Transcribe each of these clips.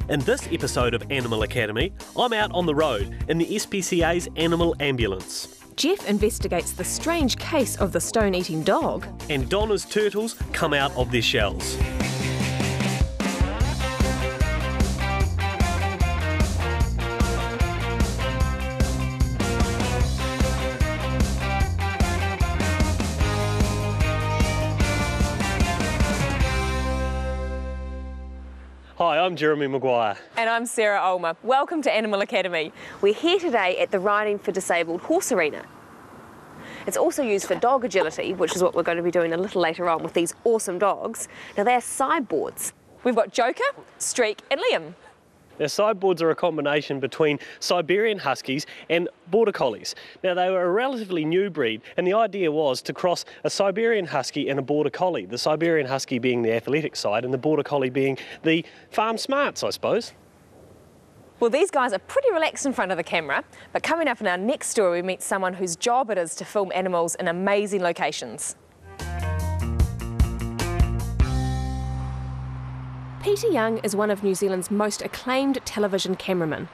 In this episode of Animal Academy, I'm out on the road in the SPCA's Animal Ambulance. Jeff investigates the strange case of the stone-eating dog. And Donna's turtles come out of their shells. Hi, I'm Jeremy Maguire. And I'm Sarah Ulmer. Welcome to Animal Academy. We're here today at the Riding for Disabled Horse Arena. It's also used for dog agility, which is what we're going to be doing a little later on with these awesome dogs. Now they're sideboards. We've got Joker, Streak and Liam. Now, sideboards are a combination between Siberian Huskies and Border Collies. Now, they were a relatively new breed, and the idea was to cross a Siberian Husky and a Border Collie, the Siberian Husky being the athletic side and the Border Collie being the farm smarts, I suppose. Well, these guys are pretty relaxed in front of the camera, but coming up in our next story, we meet someone whose job it is to film animals in amazing locations. Peter Young is one of New Zealand's most acclaimed television cameramen.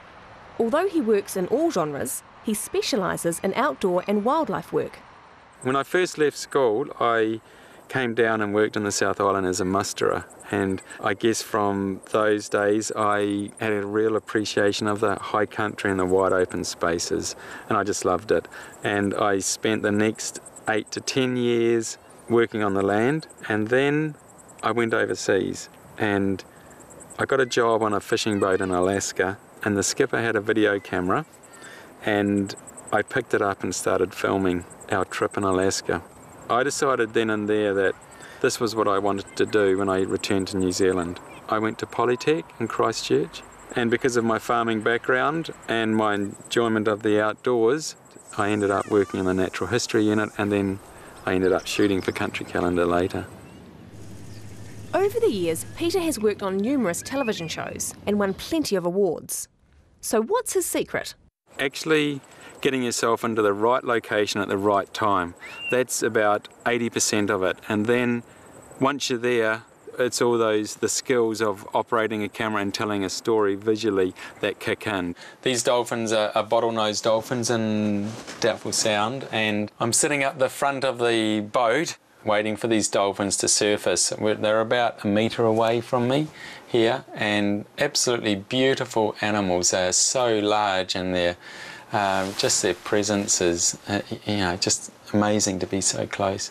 Although he works in all genres, he specialises in outdoor and wildlife work. When I first left school, I came down and worked in the South Island as a musterer, and I guess from those days I had a real appreciation of the high country and the wide open spaces, and I just loved it. And I spent the next 8 to 10 years working on the land, and then I went overseas. And I got a job on a fishing boat in Alaska, and the skipper had a video camera, and I picked it up and started filming our trip in Alaska. I decided then and there that this was what I wanted to do when I returned to New Zealand. I went to Polytech in Christchurch, and because of my farming background and my enjoyment of the outdoors, I ended up working in the natural history unit, and then I ended up shooting for Country Calendar later. Over the years, Peter has worked on numerous television shows and won plenty of awards. So what's his secret? Actually getting yourself into the right location at the right time. That's about 80% of it. And then once you're there, it's all the skills of operating a camera and telling a story visually that kick in. These dolphins are bottlenose dolphins in Doubtful Sound, and I'm sitting up the front of the boat waiting for these dolphins to surface. They're about a metre away from me here, and absolutely beautiful animals. They're so large, and just their presence is, just amazing to be so close.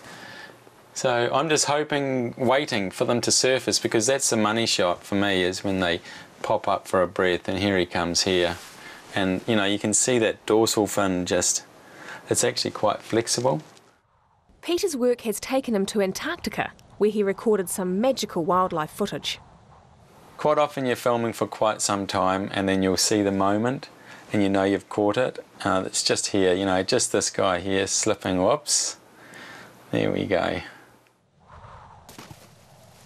So I'm just waiting for them to surface, because that's the money shot for me, is when they pop up for a breath, and here he comes here. And you can see that dorsal fin it's actually quite flexible. Peter's work has taken him to Antarctica, where he recorded some magical wildlife footage. Quite often you're filming for quite some time, and then you'll see the moment and you know you've caught it. It's just here, just this guy here slipping, whoops. There we go.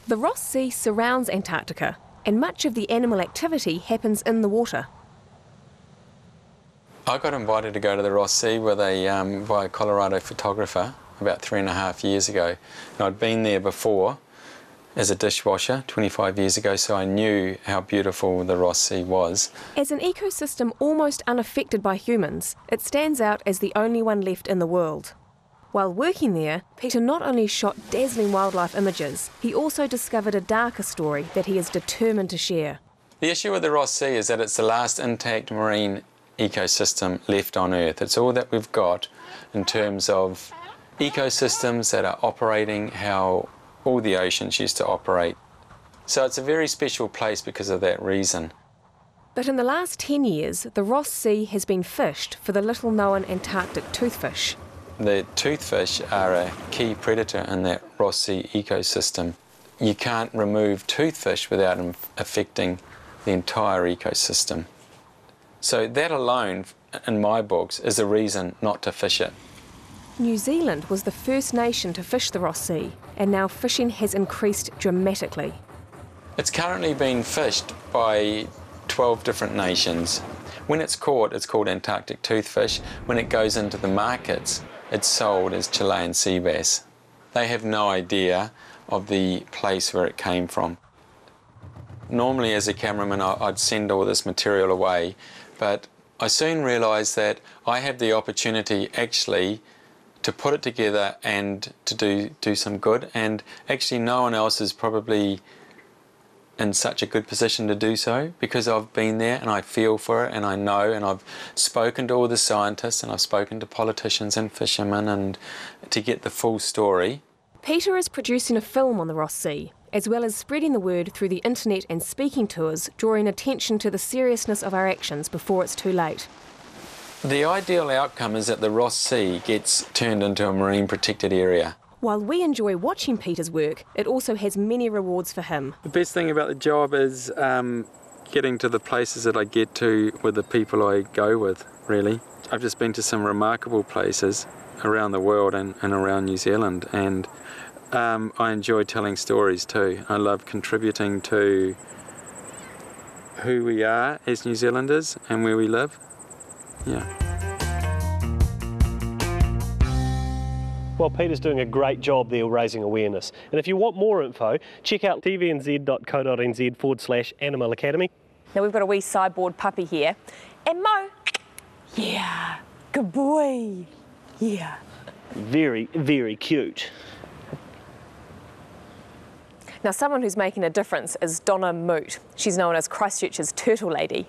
The Ross Sea surrounds Antarctica, and much of the animal activity happens in the water. I got invited to go to the Ross Sea by a Colorado photographer about 3.5 years ago. And I'd been there before as a dishwasher 25 years ago, so I knew how beautiful the Ross Sea was. As an ecosystem almost unaffected by humans, it stands out as the only one left in the world. While working there, Peter not only shot dazzling wildlife images, he also discovered a darker story that he is determined to share. The issue with the Ross Sea is that it's the last intact marine ecosystem left on Earth. It's all that we've got in terms of ecosystems that are operating how all the oceans used to operate. So it's a very special place because of that reason. But in the last 10 years, the Ross Sea has been fished for the little-known Antarctic toothfish. The toothfish are a key predator in that Ross Sea ecosystem. You can't remove toothfish without affecting the entire ecosystem. So that alone, in my books, is a reason not to fish it. New Zealand was the first nation to fish the Ross Sea, and now fishing has increased dramatically. It's currently being fished by 12 different nations. When it's caught, it's called Antarctic toothfish. When it goes into the markets, it's sold as Chilean sea bass. They have no idea of the place where it came from. Normally as a cameraman I'd send all this material away, but I soon realised that I have the opportunity actually to put it together and to do some good, and actually no one else is probably in such a good position to do so, because I've been there and I feel for it and I know, and I've spoken to all the scientists and I've spoken to politicians and fishermen and to get the full story. Peter is producing a film on the Ross Sea, as well as spreading the word through the internet and speaking tours, drawing attention to the seriousness of our actions before it's too late. The ideal outcome is that the Ross Sea gets turned into a marine protected area. While we enjoy watching Peter's work, it also has many rewards for him. The best thing about the job is getting to the places that I get to with the people I go with, really. I've just been to some remarkable places around the world and around New Zealand, and I enjoy telling stories too. I love contributing to who we are as New Zealanders and where we live. Yeah. Well, Peter's doing a great job there raising awareness. And if you want more info, check out tvnz.co.nz/Animal Academy. Now we've got a wee sideboard puppy here. And Mo, yeah, good boy, yeah. Very, very cute. Now someone who's making a difference is Donna Moot. She's known as Christchurch's Turtle Lady.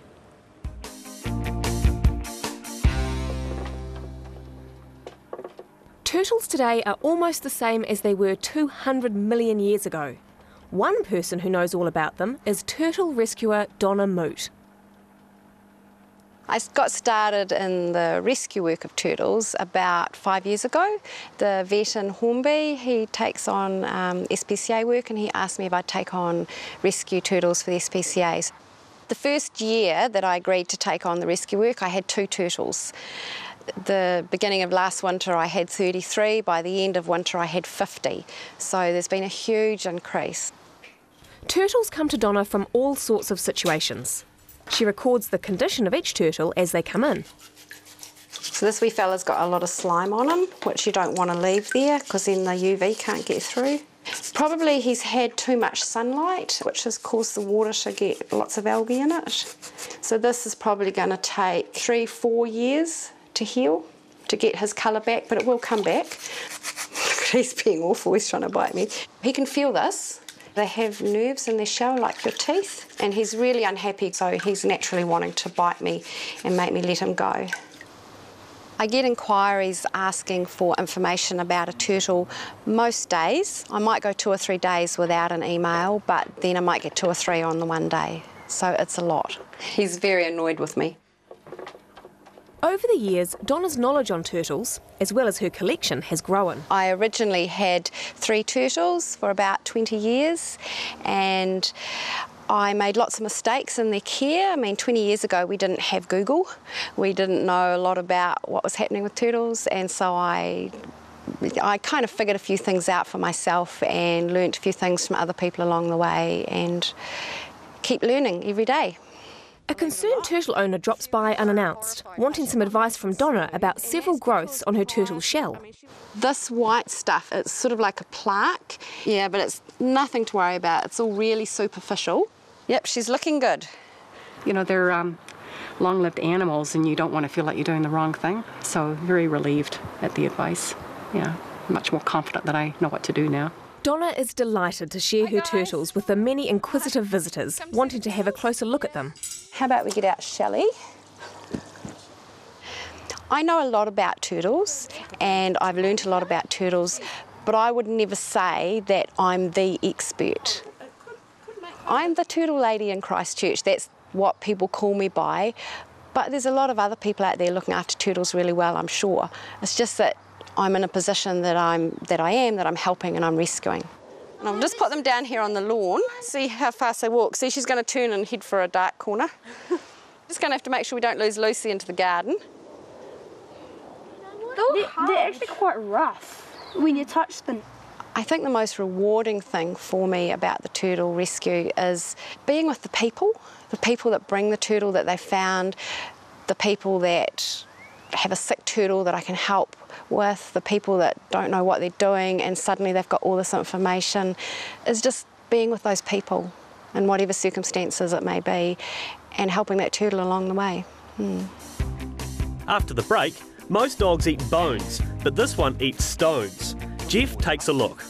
Turtles today are almost the same as they were 200 million years ago. One person who knows all about them is turtle rescuer Donna Moot. I got started in the rescue work of turtles about 5 years ago. The vet in Hornby, he takes on SPCA work, and he asked me if I'd take on rescue turtles for the SPCAs. The first year that I agreed to take on the rescue work, I had 2 turtles. The beginning of last winter I had 33, by the end of winter I had 50. So there's been a huge increase. Turtles come to Donna from all sorts of situations. She records the condition of each turtle as they come in. So this wee fella's got a lot of slime on him, which you don't want to leave there because then the UV can't get through. Probably he's had too much sunlight, which has caused the water to get lots of algae in it. So this is probably going to take 3-4 years to heal, to get his colour back, but it will come back. He's being awful, he's trying to bite me. He can feel this. They have nerves in their shell like your teeth, and he's really unhappy, so he's naturally wanting to bite me and make me let him go. I get inquiries asking for information about a turtle most days. I might go 2 or 3 days without an email, but then I might get 2 or 3 on the one day, so it's a lot. He's very annoyed with me. Over the years, Donna's knowledge on turtles, as well as her collection, has grown. I originally had 3 turtles for about 20 years, and I made lots of mistakes in their care. I mean, 20 years ago we didn't have Google. We didn't know a lot about what was happening with turtles, and so I kind of figured a few things out for myself and learnt a few things from other people along the way, and keep learning every day. A concerned turtle owner drops by unannounced, wanting some advice from Donna about several growths on her turtle's shell. This white stuff, it's sort of like a plaque. Yeah, but it's nothing to worry about. It's all really superficial. Yep, she's looking good. You know, they're long-lived animals, and you don't want to feel like you're doing the wrong thing. So very relieved at the advice. Yeah, much more confident that I know what to do now. Donna is delighted to share her turtles with the many inquisitive visitors wanting to have a closer look at them. How about we get out Shelley? I know a lot about turtles, and I've learnt a lot about turtles, but I would never say that I'm the expert. I'm the turtle lady in Christchurch. That's what people call me by, but there's a lot of other people out there looking after turtles really well, I'm sure. It's just that I'm in a position that I'm helping and I'm rescuing. And I'll just put them down here on the lawn, see how fast they walk. See, she's going to turn and head for a dark corner. Just going to have to make sure we don't lose Lucy into the garden. They're actually quite rough when you touch them. I think the most rewarding thing for me about the turtle rescue is being with the people that bring the turtle that they found, the people that have a sick turtle that I can help with, the people that don't know what they're doing and suddenly they've got all this information. It's just being with those people in whatever circumstances it may be, and helping that turtle along the way. After the break, most dogs eat bones, but this one eats stones. Jeff takes a look.